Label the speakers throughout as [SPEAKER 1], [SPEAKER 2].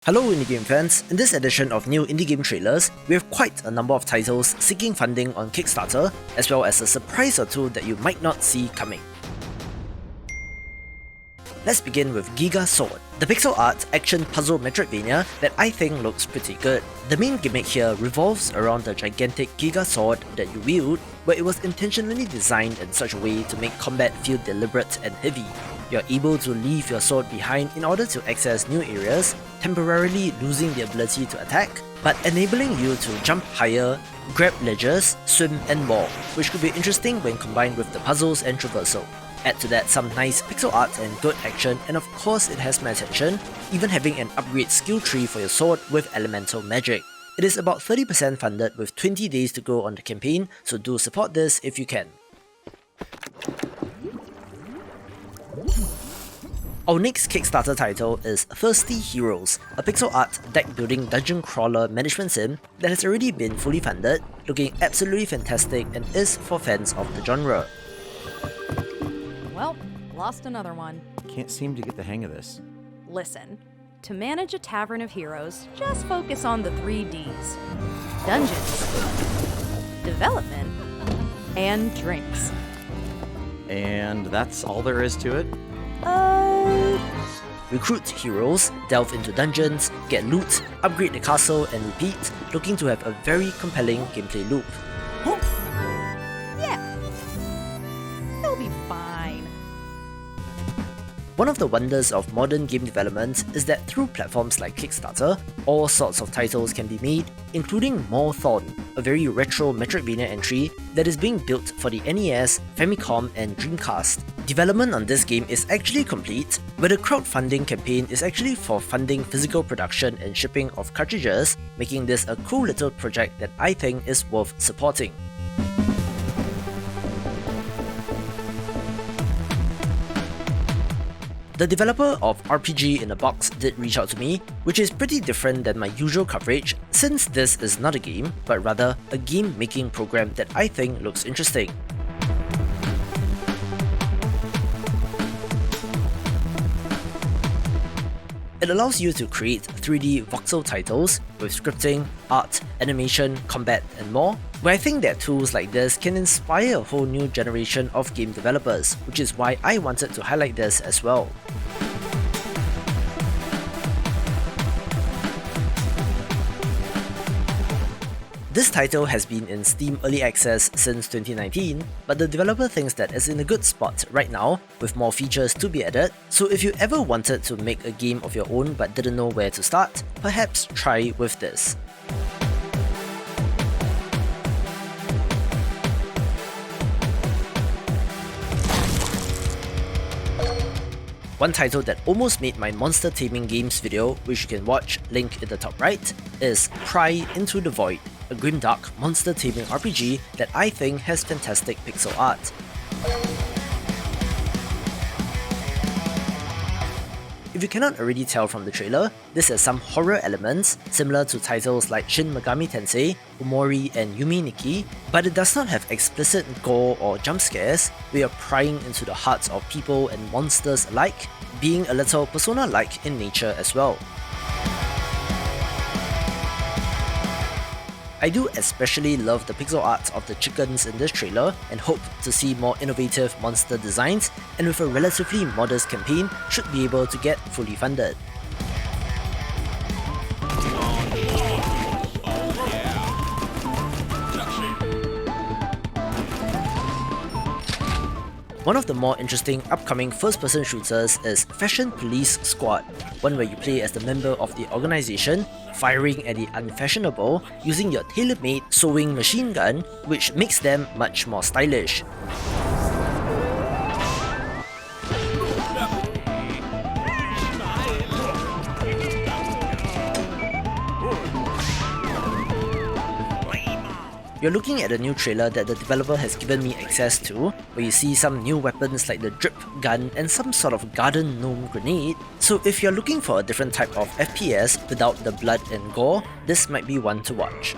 [SPEAKER 1] Hello indie game fans, in this edition of new indie game trailers, we have quite a number of titles seeking funding on Kickstarter, as well as a surprise or two that you might not see coming. Let's begin with GigaSword, the pixel art action puzzle Metroidvania that I think looks pretty good. The main gimmick here revolves around the gigantic GigaSword that you wield, where it was intentionally designed in such a way to make combat feel deliberate and heavy. You're able to leave your sword behind in order to access new areas, temporarily losing the ability to attack, but enabling you to jump higher, grab ledges, swim and more, which could be interesting when combined with the puzzles and traversal. Add to that some nice pixel art and good action, and of course it has my attention, even having an upgrade skill tree for your sword with elemental magic. It is about 30% funded with 20 days to go on the campaign, so do support this if you can. Our next Kickstarter title is Thirsty Heroes, a pixel art deck building dungeon crawler management sim that has already been fully funded, looking absolutely fantastic and is for fans of the genre.
[SPEAKER 2] Well, lost another one.
[SPEAKER 3] Can't seem to get the hang of this.
[SPEAKER 2] Listen, to manage a tavern of heroes, just focus on the 3 Ds. Dungeons, development, and drinks.
[SPEAKER 3] And that's all there is to it?
[SPEAKER 1] Recruit heroes, delve into dungeons, get loot, upgrade the castle and repeat, looking to have a very compelling gameplay loop.
[SPEAKER 2] Yeah, they'll be fine.
[SPEAKER 1] One of the wonders of modern game development is that through platforms like Kickstarter, all sorts of titles can be made, including Mawthorne, a very retro Metroidvania entry that is being built for the NES, Famicom and Dreamcast. Development on this game is actually complete, where the crowdfunding campaign is actually for funding physical production and shipping of cartridges, making this a cool little project that I think is worth supporting. The developer of RPG in a Box did reach out to me, which is pretty different than my usual coverage since this is not a game, but rather a game making program that I think looks interesting. It allows you to create 3D voxel titles with scripting, art, animation, combat, and more, where I think that tools like this can inspire a whole new generation of game developers, which is why I wanted to highlight this as well. This title has been in Steam Early Access since 2019, but the developer thinks that it's in a good spot right now, with more features to be added, so if you ever wanted to make a game of your own but didn't know where to start, perhaps try with this. One title that almost made my Monster Taming Games video, which you can watch, link in the top right, is Pry Into The Void, a grimdark monster taming RPG that I think has fantastic pixel art. If you cannot already tell from the trailer, this has some horror elements similar to titles like Shin Megami Tensei, Omori and Yumi Nikki, but it does not have explicit gore or jump scares. We are prying into the hearts of people and monsters alike, being a little Persona-like in nature as well. I do especially love the pixel art of the chickens in this trailer and hope to see more innovative monster designs, and with a relatively modest campaign, should be able to get fully funded. One of the more interesting upcoming first-person shooters is Fashion Police Squad, one where you play as the member of the organization, firing at the unfashionable using your tailor-made sewing machine gun, which makes them much more stylish. You're looking at a new trailer that the developer has given me access to, where you see some new weapons like the drip gun and some sort of garden gnome grenade, so if you're looking for a different type of FPS without the blood and gore, this might be one to watch.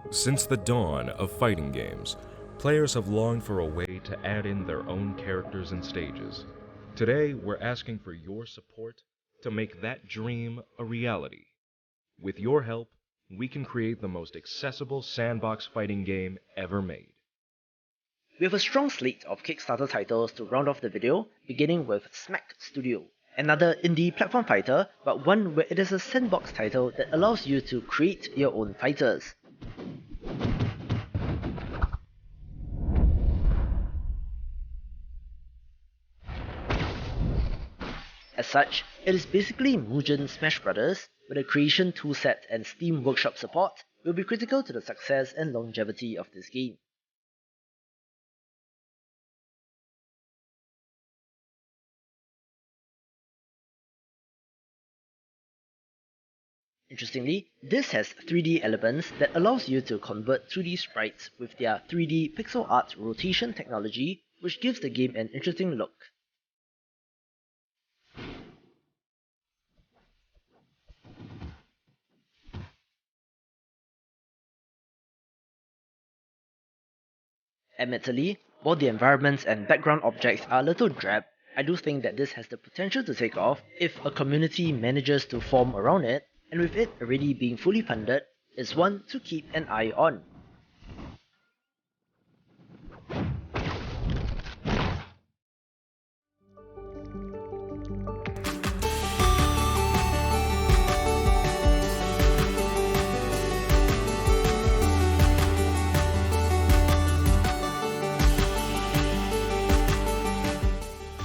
[SPEAKER 4] Since the dawn of fighting games, players have longed for a way to add in their own characters and stages. Today, we're asking for your support to make that dream a reality. With your help, we can create the most accessible sandbox fighting game ever made.
[SPEAKER 1] We have a strong slate of Kickstarter titles to round off the video, beginning with Smack Studio, another indie platform fighter, but one where it is a sandbox title that allows you to create your own fighters. As such, it is basically Mugen Smash Bros, where the creation toolset and Steam Workshop support will be critical to the success and longevity of this game. Interestingly, this has 3D elements that allows you to convert 2D sprites with their 3D pixel art rotation technology, which gives the game an interesting look. Admittedly, while the environments and background objects are a little drab, I do think that this has the potential to take off if a community manages to form around it, and with it already being fully funded, is one to keep an eye on.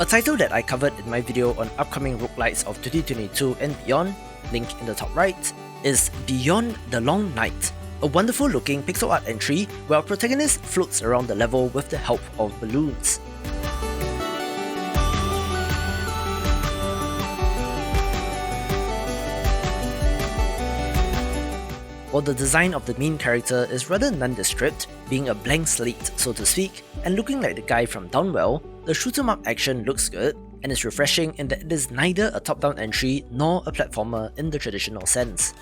[SPEAKER 1] A title that I covered in my video on upcoming roguelites of 2022 and beyond, link in the top right, is Beyond the Long Night, a wonderful looking pixel art entry where our protagonist floats around the level with the help of balloons. While the design of the main character is rather nondescript, being a blank slate so to speak, and looking like the guy from Downwell, the shoot 'em up action looks good, and is refreshing in that it is neither a top-down entry nor a platformer in the traditional sense.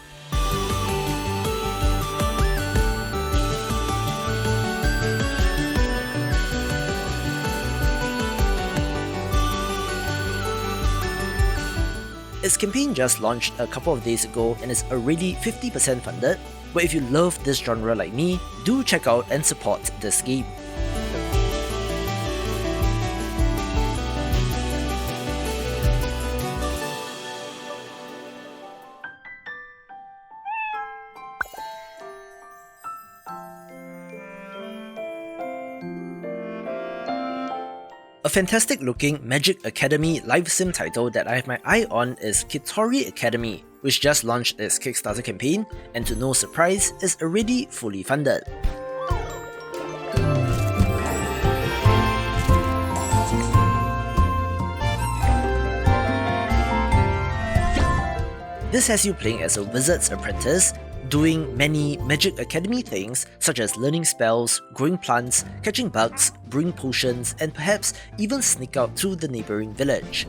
[SPEAKER 1] Its campaign just launched a couple of days ago and is already 50% funded, but if you love this genre like me, do check out and support this game. A fantastic looking Magic Academy live sim title that I have my eye on is Kitori Academy, which just launched its Kickstarter campaign and to no surprise is already fully funded. This has you playing as a wizard's apprentice, doing many Magic Academy things such as learning spells, growing plants, catching bugs, brewing potions, and perhaps even sneak out to the neighbouring village.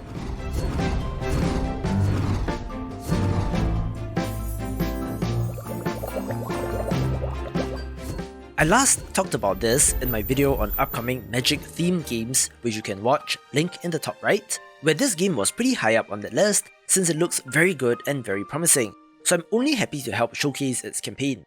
[SPEAKER 1] I last talked about this in my video on upcoming Magic themed games, which you can watch, link in the top right, where this game was pretty high up on that list since it looks very good and very promising, so I'm only happy to help showcase its campaign.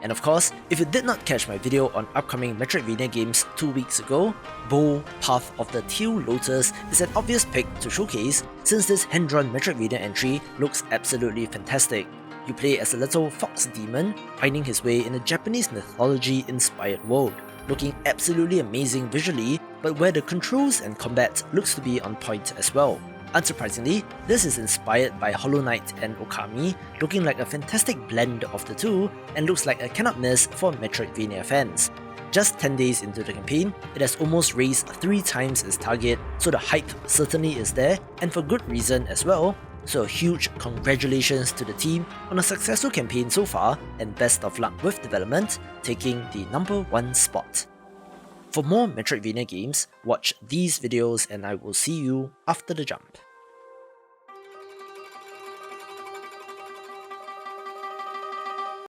[SPEAKER 1] And of course, if you did not catch my video on upcoming Metroidvania games 2 weeks ago, Bow Path of the Teal Lotus is an obvious pick to showcase since this hand-drawn Metroidvania entry looks absolutely fantastic. You play as a little fox demon, finding his way in a Japanese mythology-inspired world, looking absolutely amazing visually, but where the controls and combat looks to be on point as well. Unsurprisingly, this is inspired by Hollow Knight and Okami, looking like a fantastic blend of the two, and looks like a cannot miss for Metroidvania fans. Just 10 days into the campaign, it has almost raised 3 times its target, so the hype certainly is there, and for good reason as well. So a huge congratulations to the team on a successful campaign so far, and best of luck with development, taking the #1 spot. For more Metroidvania games, watch these videos and I will see you after the jump.